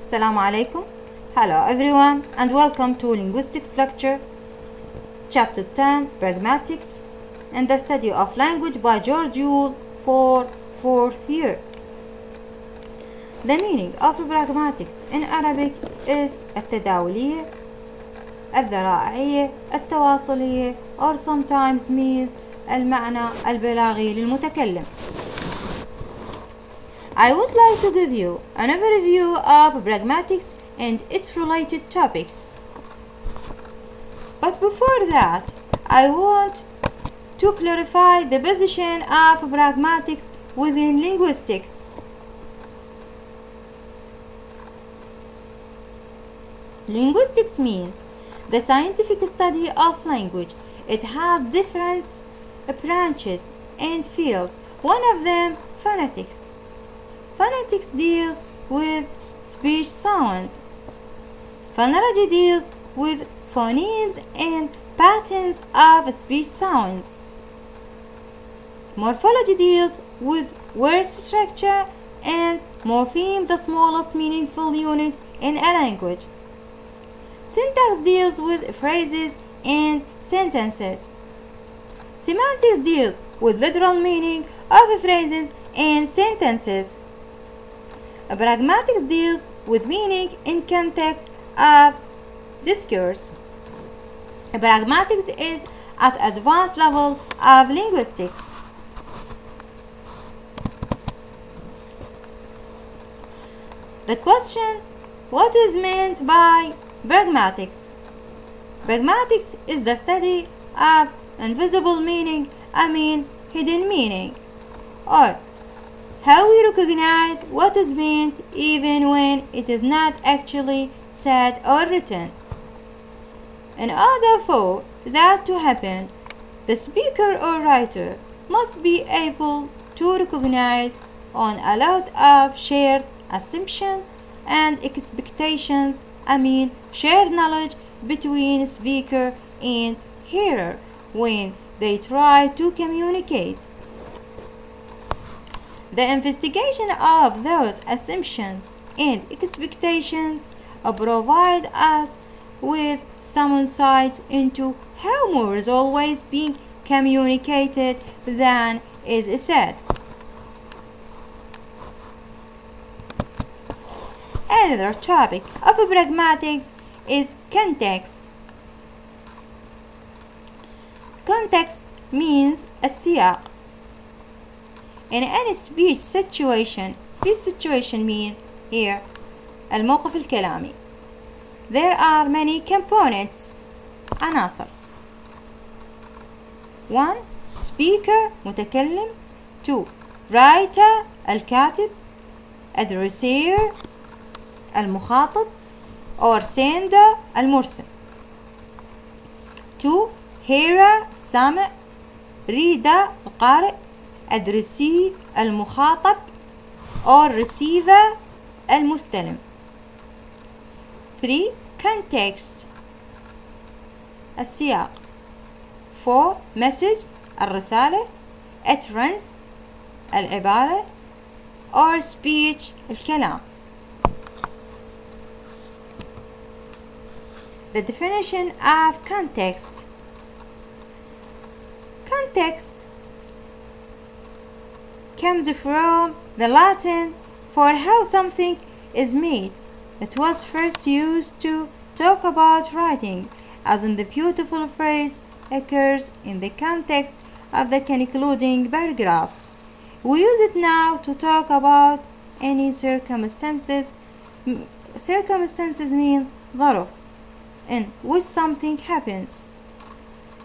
Assalamu alaikum. Hello everyone and welcome to Linguistics lecture, chapter 10, Pragmatics, and the study of language by George Yule for 4th year. The meaning of pragmatics in Arabic is التداولية, الذرائعية, التواصلية, or sometimes means المعنى البلاغي للمتكلم. I would like to give you an overview of pragmatics and its related topics. But before that, I want to clarify the position of pragmatics within linguistics. Linguistics means the scientific study of language. It has different branches and fields. One of them, phonetics. Phonetics deals with speech sound. Phonology deals with phonemes and patterns of speech sounds. Morphology deals with word structure and morpheme, the smallest meaningful unit in a language. Syntax deals with phrases and sentences. Semantics deals with literal meaning of phrases and sentences. Pragmatics deals with meaning in context of discourse. Pragmatics is at advanced level of linguistics. The question, what is meant by pragmatics? Pragmatics is the study of invisible meaning, hidden meaning, or how we recognize what is meant even when it is not actually said or written. In order for that to happen, the speaker or writer must be able to recognize on a lot of shared assumptions and expectations, shared knowledge between speaker and hearer when they try to communicate. The investigation of those assumptions and expectations provide us with some insights into how more is always being communicated than is said. Another topic of pragmatics is context. Context means السياق. In any speech situation means here الموقف الكلامي. There are many components, عناصر. 1. Speaker متكلم. 2. Writer الكاتب. Addressee المخاطب or sender المرسل. 2. Hearer السامع. Reader القارئ. Addressee المخاطب or receiver المستلم. 3. Context السياق. 4. Message الرسالة. Utterance العبارة or speech الكلام. The definition of context. Context comes from the Latin for how something is made. It was first used to talk about writing, as in the beautiful phrase occurs in the context of the concluding paragraph. We use it now to talk about any circumstances. Circumstances mean ظرف in which something happens.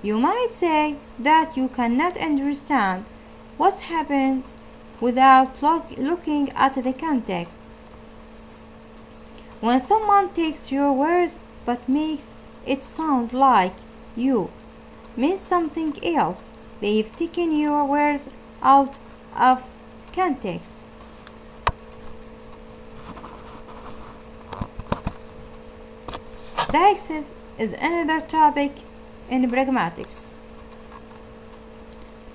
You might say that you cannot understand what happened without looking at the context. When someone takes your words but makes it sound like you mean something else, they've taken your words out of context. Deixis is another topic in pragmatics.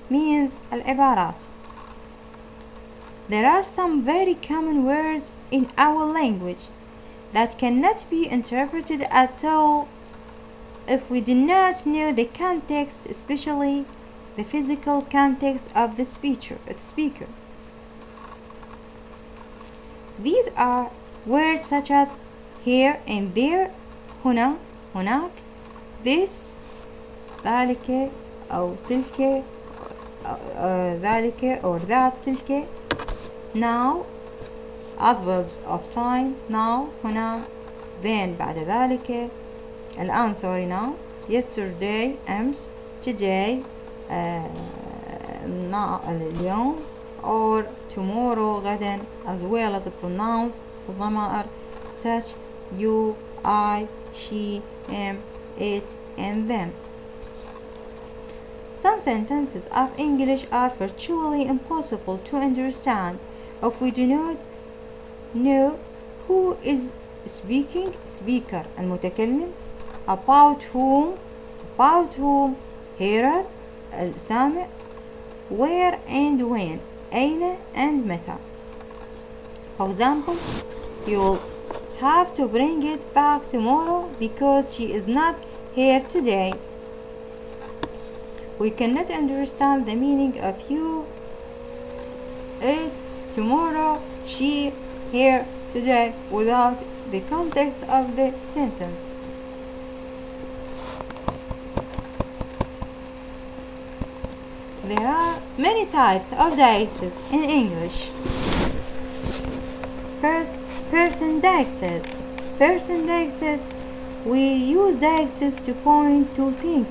Means العبارات. There are some very common words in our language that cannot be interpreted at all if we do not know the context, especially the physical context of the speaker. These are words such as here and there, هنا, هناك, this, ذلك أو تلك, ذلك or that, تلك. Now, adverbs of time, now, هنا, then, بعد ذلك, الآن, sorry, now, yesterday, أمس, today, اليوم, or tomorrow, غدا, as well as pronouns, الضمائر, such, you, I, she, him, it, and them. Some sentences of English are virtually impossible to understand if we do not know who is speaking, speaker, المتكلم, about whom, hearer, السامع, where and when, أين and متى. For example, you'll have to bring it back tomorrow because she is not here today. We cannot understand the meaning of you, it, tomorrow, she, here, today without the context of the sentence. There are many types of deixes in English. First, person deixes. Person deixes, we use deixes to point to things.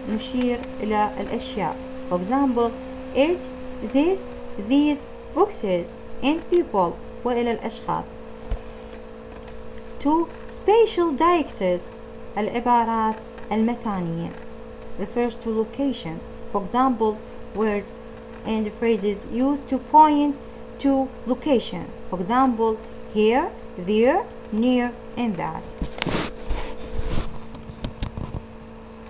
نشير إلى الأشياء. For example, it, this, these, boxes, and people, وإلى الأشخاص. 2. Spatial deixes, العبارات المكانية, refers to location. For example, words and phrases used to point to location. For example, here, there, near, and that.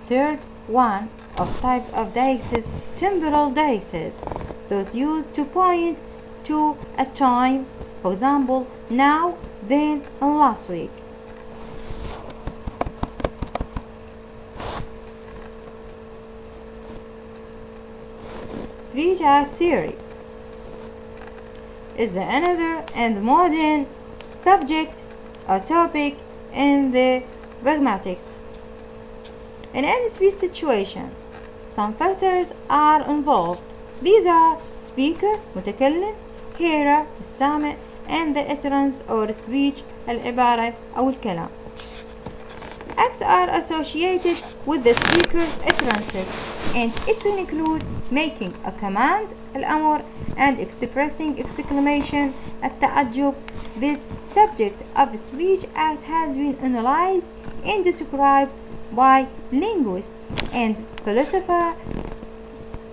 Third one of types of deixes, temporal deixes, those used to point to a time. For example, now, then, and last week. Speech as theory is the another and modern subject or topic in the pragmatics. In any speech situation, some factors are involved. These are speaker, متكلم, hearer, السامع, and the utterance or speech, العبارة أو الكلام. Acts are associated with the speaker's utterances, and it include making a command, الأمر, and expressing exclamation, التعجب. This subject of speech act has been analyzed and described by linguist and philosopher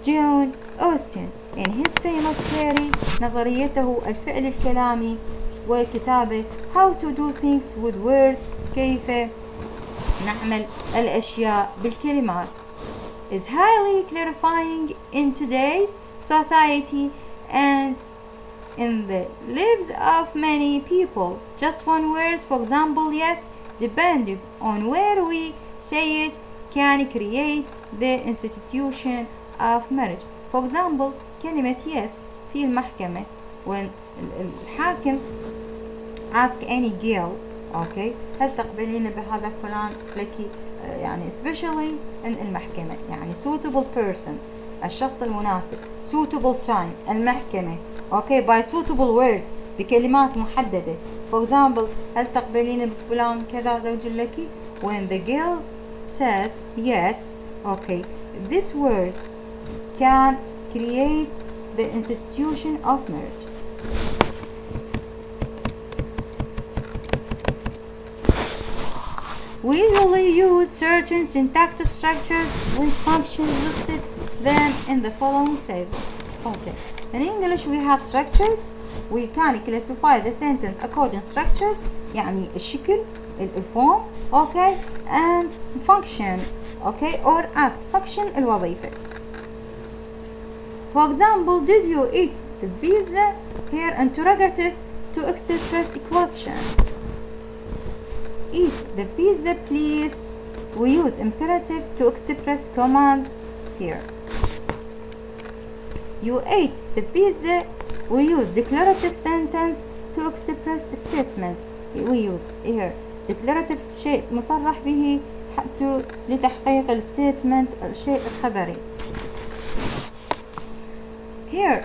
John Austin in his famous theory نظريته الفعل الكلامي وكتابه How to do things with words, كيف نعمل الأشياء بالكلمات, is highly clarifying in today's society and in the lives of many people. Just one word, for example, yes, depending on where we say it, can create the institution of marriage. For example, كلمة yes في المحكمة when الحاكم ask any girl, okay, هل تقبلين بهذا فلان لك, يعني especially in المحكمة, يعني suitable person, الشخص المناسب, suitable time, المحكمة, okay, by suitable words, بكلمات محددة. For example, هل تقبلين بفلان كذا زوج لك, when the girl says yes, okay, this word can create the institution of marriage. We usually use certain syntactic structures with functions listed them in the following table. Okay, in English we have structures. We can classify the sentence according to structures, يعني الشكل, الفورم, okay, and function, okay, or act, function الوظيفة. For example, did you eat the pizza? Here interrogative to express a question. eat the pizza, please. We use imperative to express command here. You ate the pizza. We use declarative sentence to express a statement. We use here declarative شيء مصرح به حتى لتحقيق الستيتمنت الشيء الخبري. Here,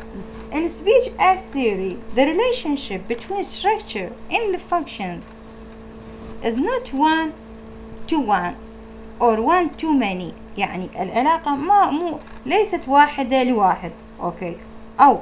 in speech act theory, the relationship between structure and the functions is not one to one or one to many. يعني العلاقة ليست واحدة لواحد، أوكي، أو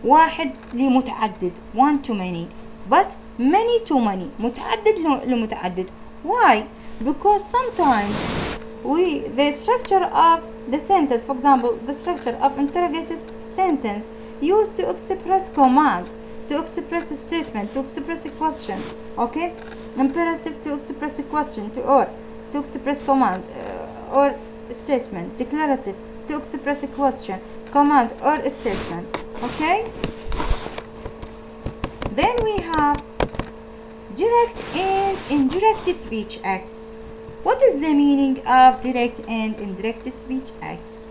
واحد لمتعدد one to many, but many to many متعدد لمتعدد. Why? Because sometimes the structure of the sentence, for example, the structure of interrogative sentence used to express command, to express a statement, to express a question, okay? Imperative to express a question, to express command or a statement. Declarative to express a question, command or a statement, okay? Then we have direct and indirect speech acts. What is the meaning of direct and indirect speech acts?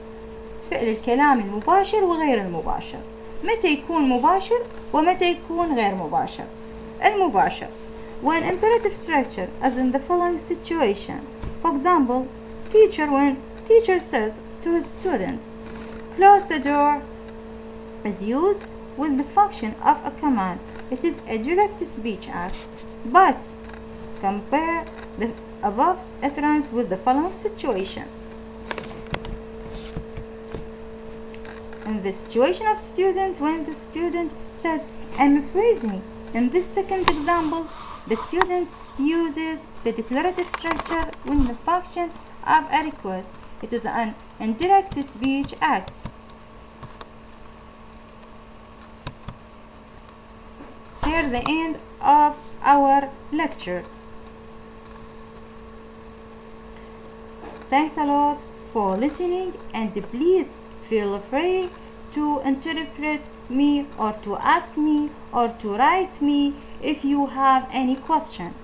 فعل الكلام المباشر وغير المباشر. متى يكون مباشر ومتى يكون غير مباشر. المباشر when imperative structure as in the following situation. For example, when teacher says to his student, close the door, is used with the function of a command. It is a direct speech act. But compare the above utterance with the following situation. In the situation of student, when the student says, I'm freezing. In this second example, the student uses the declarative structure with the function of a request. It is an indirect speech act. Here the end of our lecture. Thanks a lot for listening, and please feel free to interpret me or to ask me or to write me if you have any question.